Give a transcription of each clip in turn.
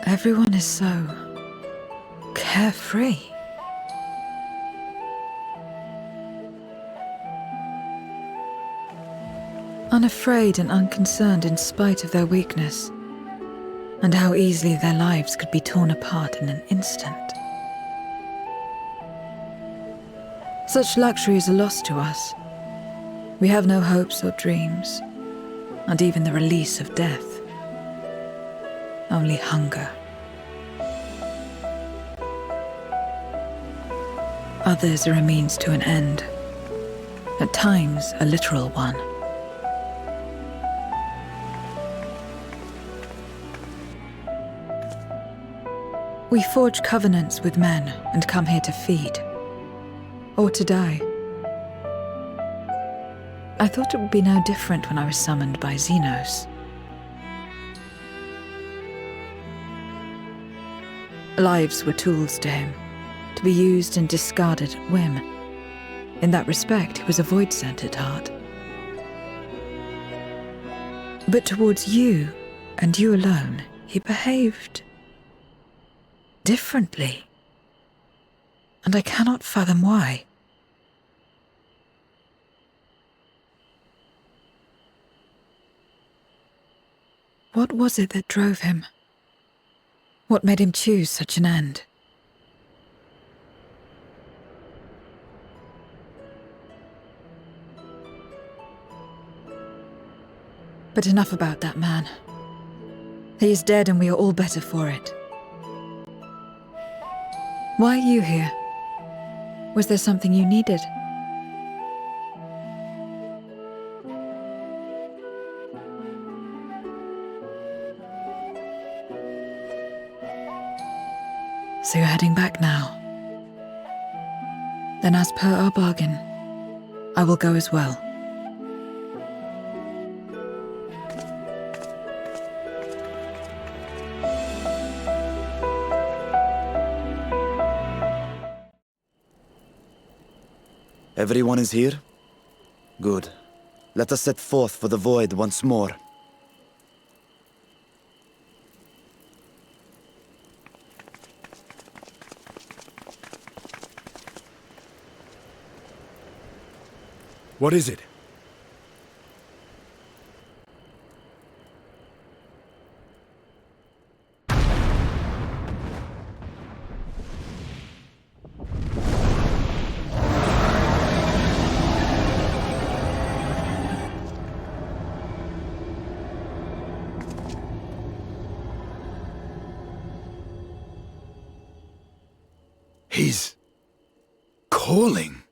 Everyone is so carefree. Unafraid and unconcerned in spite of their weakness, and how easily their lives could be torn apart in an instant. Such luxuries are lost to us. We have no hopes or dreams, and even the release of death. Only hunger. Others are a means to an end, at times a literal one. We forge covenants with men and come here to feed, or to die. I thought it would be no different when I was summoned by Xenos. Lives were tools to him, to be used and discarded at whim. In that respect, he was a void-sent at heart. But towards you, and you alone, he behaved differently. And I cannot fathom why. What was it that drove him? What made him choose such an end? But enough about that man. He is dead and we are all better for it. Why are you here? Was there something you needed? So you're heading back now. Then as per our bargain, I will go as well. Everyone is here? Good. Let us set forth for the void once more. What is it? He's calling.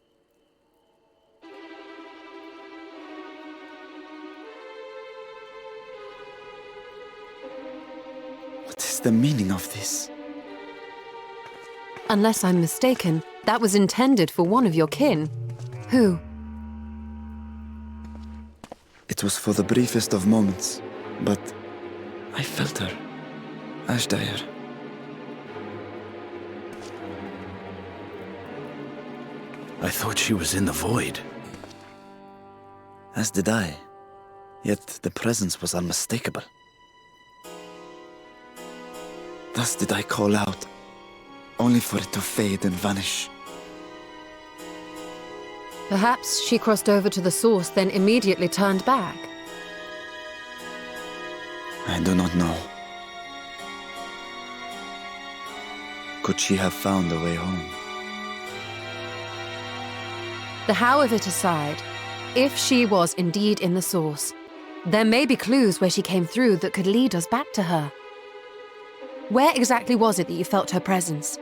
What is the meaning of this? Unless I'm mistaken, that was intended for one of your kin. Who? It was for the briefest of moments, but I felt her. Ashdire. I thought she was in the void. As did I. Yet the presence was unmistakable. Thus did I call out, only for it to fade and vanish. Perhaps she crossed over to the source, then immediately turned back. I do not know. Could she have found a way home? The how of it aside, if she was indeed in the source, there may be clues where she came through that could lead us back to her. Where exactly was it that you felt her presence?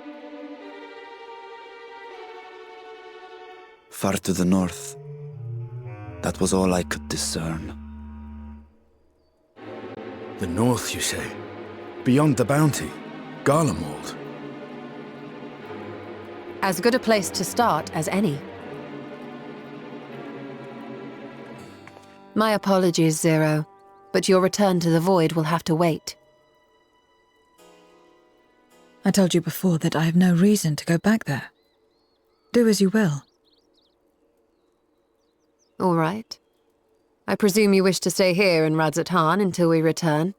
Far to the north. That was all I could discern. The north, you say? Beyond the bounty? Garlemald? As good a place to start as any. My apologies, Zero, but your return to the void will have to wait. I told you before that I have no reason to go back there. Do as you will. All right. I presume you wish to stay here in Radzat Han until we return?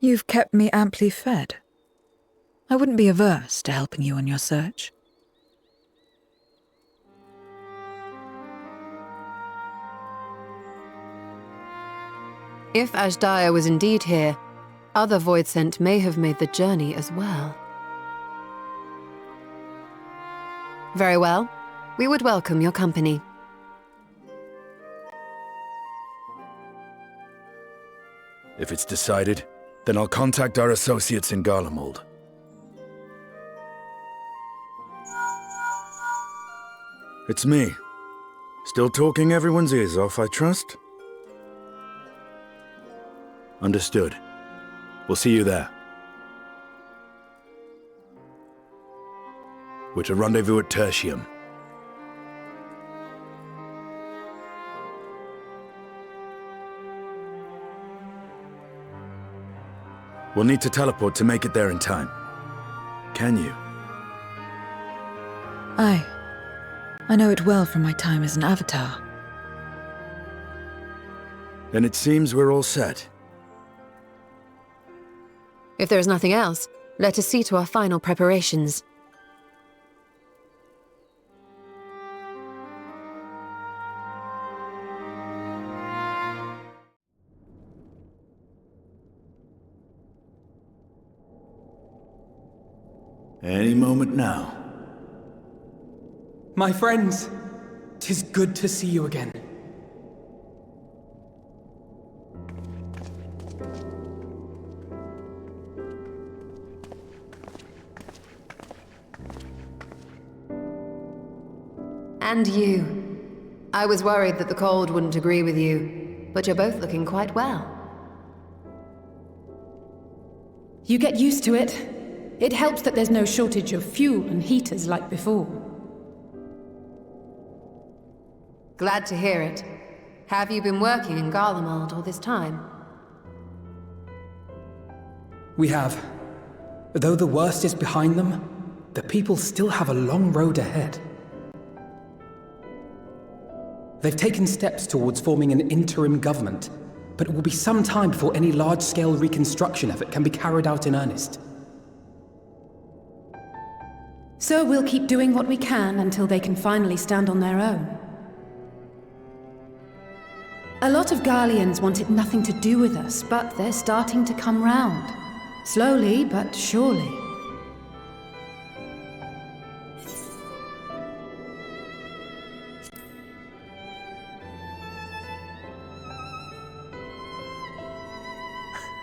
You've kept me amply fed. I wouldn't be averse to helping you on your search. If Ashdaya was indeed here, other Voidsent may have made the journey as well. Very well. We would welcome your company. If it's decided, then I'll contact our associates in Garlemald. It's me. Still talking everyone's ears off, I trust? Understood. We'll see you there. We're to rendezvous at Tertium. We'll need to teleport to make it there in time. Can you? Aye. I know it well from my time as an avatar. Then it seems we're all set. If there is nothing else, let us see to our final preparations. Any moment now. My friends, 'tis good to see you again. And you. I was worried that the cold wouldn't agree with you, but you're both looking quite well. You get used to it. It helps that there's no shortage of fuel and heaters like before. Glad to hear it. Have you been working in Garlemald all this time? We have. Though the worst is behind them, the people still have a long road ahead. They've taken steps towards forming an interim government, but it will be some time before any large-scale reconstruction effort can be carried out in earnest. So we'll keep doing what we can until they can finally stand on their own. A lot of Garleans wanted nothing to do with us, but they're starting to come round. Slowly, but surely.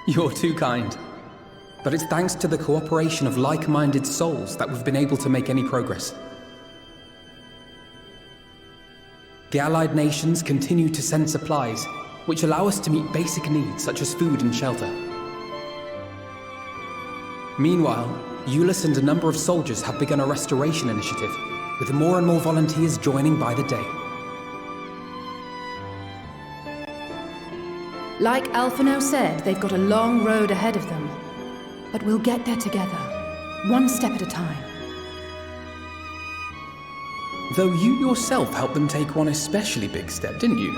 You're too kind. But it's thanks to the cooperation of like-minded souls that we've been able to make any progress. The allied nations continue to send supplies, which allow us to meet basic needs such as food and shelter. Meanwhile, Euless and a number of soldiers have begun a restoration initiative, with more and more volunteers joining by the day. Like Alphino said, they've got a long road ahead of them. But we'll get there together, one step at a time. Though you yourself helped them take one especially big step, didn't you?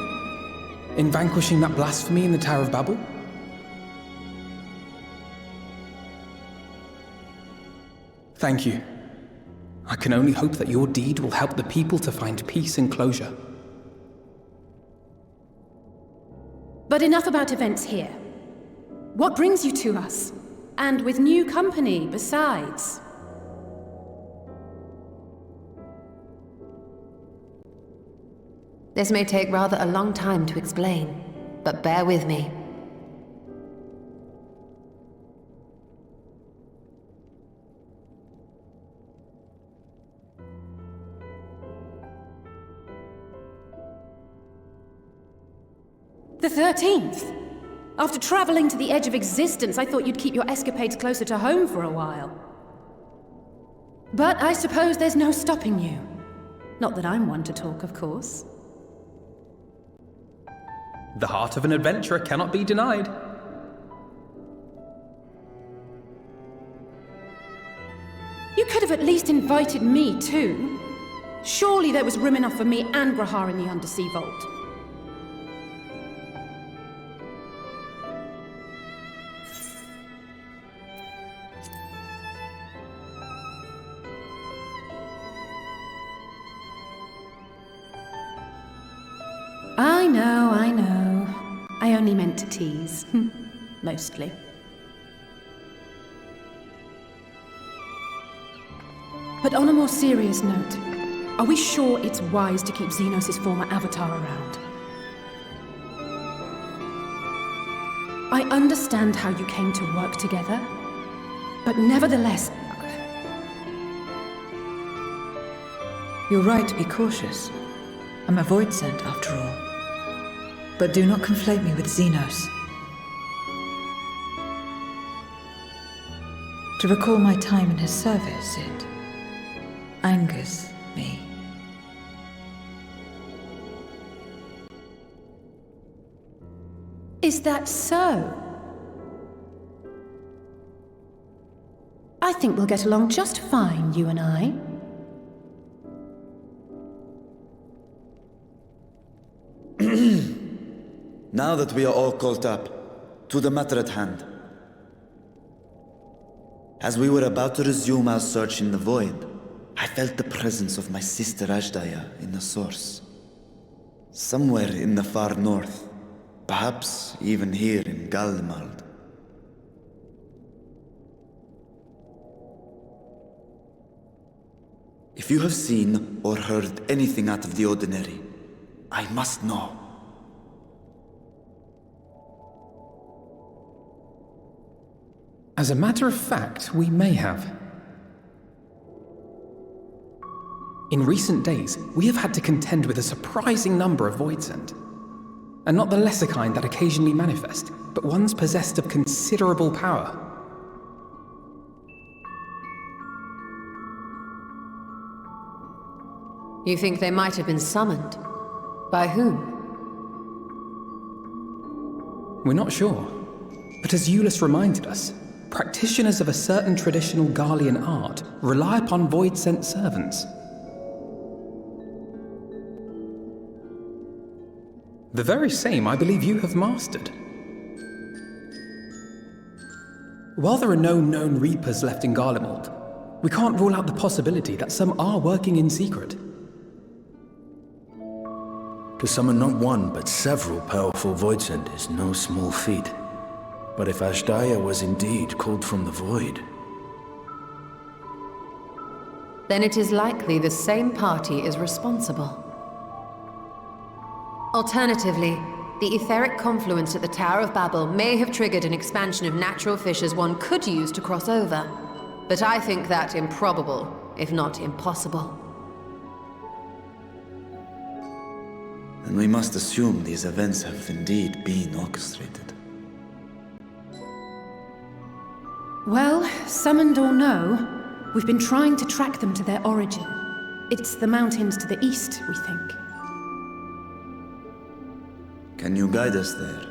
In vanquishing that blasphemy in the Tower of Babel? Thank you. I can only hope that your deed will help the people to find peace and closure. But enough about events here. What brings you to us? And with new company, besides. This may take rather a long time to explain, but bear with me. The 13th! After traveling to the edge of existence, I thought you'd keep your escapades closer to home for a while. But I suppose there's no stopping you. Not that I'm one to talk, of course. The heart of an adventurer cannot be denied. You could have at least invited me, too. Surely there was room enough for me and Grahar in the Undersea Vault. I know, I know. I only meant to tease. Mostly. But on a more serious note, are we sure it's wise to keep Xenos' former avatar around? I understand how you came to work together, but nevertheless... You're right to be cautious. I'm a void sent, after all. But do not conflate me with Xenos. To recall my time in his service, it angers me. Is that so? I think we'll get along just fine, you and I. Now that we are all caught up, to the matter at hand. As we were about to resume our search in the void, I felt the presence of my sister Ashdaya in the source. Somewhere in the far north, perhaps even here in Galmald. If you have seen or heard anything out of the ordinary, I must know. As a matter of fact, we may have. In recent days, we have had to contend with a surprising number of Voidsent. And not the lesser kind that occasionally manifest, but ones possessed of considerable power. You think they might have been summoned? By whom? We're not sure. But as Euless reminded us, practitioners of a certain traditional Garlean art rely upon void-sent servants. The very same I believe you have mastered. While there are no known Reapers left in Garlemald, we can't rule out the possibility that some are working in secret. To summon not one, but several powerful Voidsent is no small feat. But if Ashdaya was indeed called from the void... Then it is likely the same party is responsible. Alternatively, the etheric confluence at the Tower of Babel may have triggered an expansion of natural fissures one could use to cross over. But I think that improbable, if not impossible. Then we must assume these events have indeed been orchestrated. Well, summoned or no, we've been trying to track them to their origin. It's the mountains to the east, we think. Can you guide us there?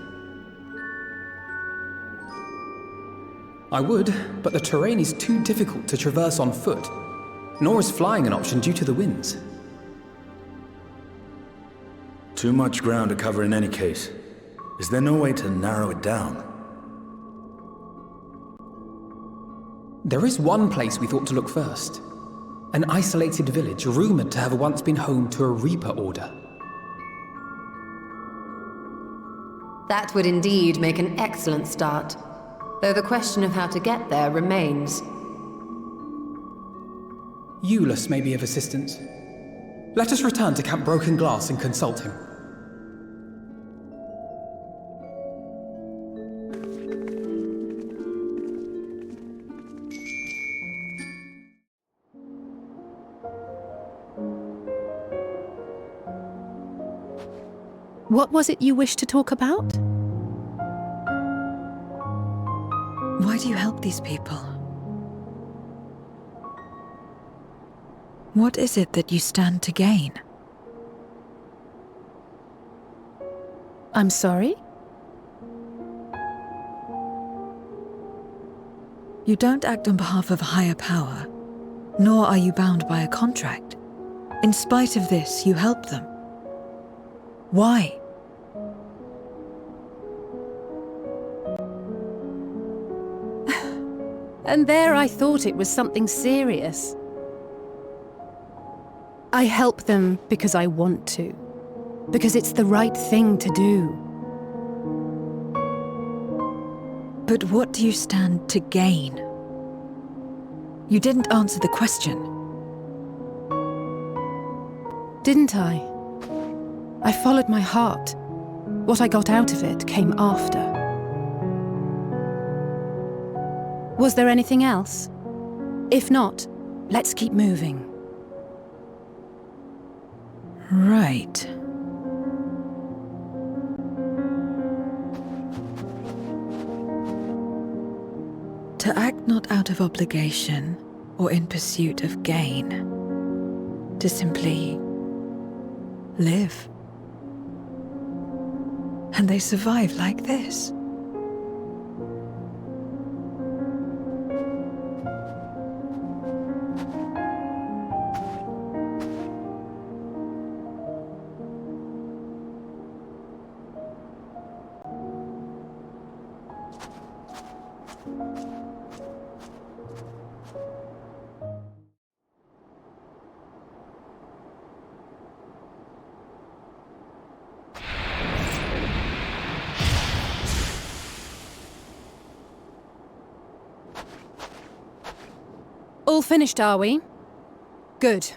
I would, but the terrain is too difficult to traverse on foot, nor is flying an option due to the winds. Too much ground to cover in any case. Is there no way to narrow it down? There is one place we thought to look first. An isolated village rumored to have once been home to a Reaper Order. That would indeed make an excellent start, though the question of how to get there remains. Euless may be of assistance. Let us return to Camp Broken Glass and consult him. What was it you wished to talk about? Why do you help these people? What is it that you stand to gain? I'm sorry? You don't act on behalf of a higher power, nor are you bound by a contract. In spite of this, you help them. Why? And there I thought it was something serious. I help them because I want to. because it's the right thing to do. But what do you stand to gain? You didn't answer the question. Didn't I? I followed my heart. What I got out of it came after. Was there anything else? If not, let's keep moving. Right. To act not out of obligation or in pursuit of gain. To simply live. And they survive like this. All finished, are we? Good.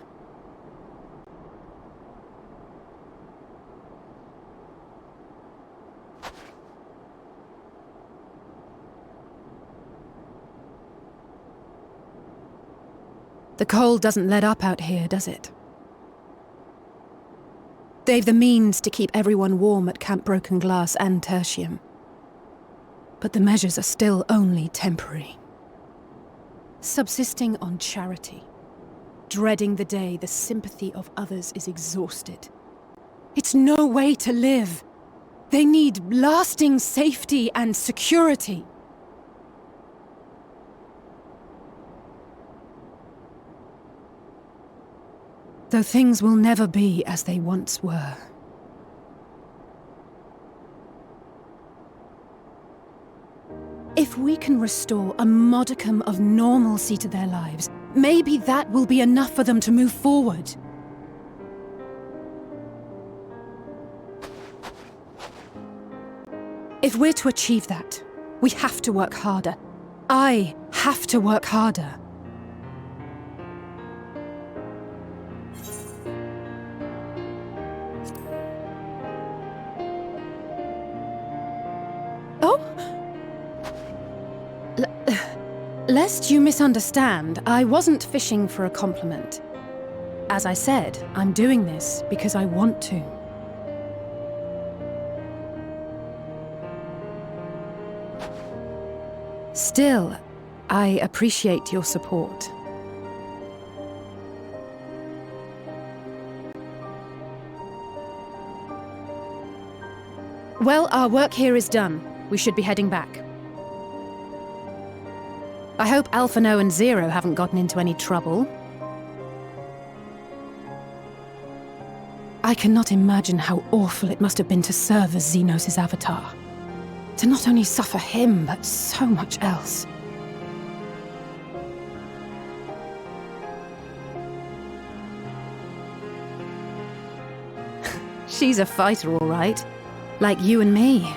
The cold doesn't let up out here, does it? They've the means to keep everyone warm at Camp Broken Glass and Tertium. But the measures are still only temporary. Subsisting on charity. Dreading the day the sympathy of others is exhausted. It's no way to live. They need lasting safety and security. Though things will never be as they once were. If we can restore a modicum of normalcy to their lives, maybe that will be enough for them to move forward. If we're to achieve that, we have to work harder. I have to work harder. Lest you misunderstand, I wasn't fishing for a compliment. As I said, I'm doing this because I want to. Still, I appreciate your support. Well, our work here is done. We should be heading back. I hope Alphano and Zero haven't gotten into any trouble. I cannot imagine how awful it must have been to serve as Xenos' avatar. To not only suffer him, but so much else. She's a fighter, all right. Like you and me.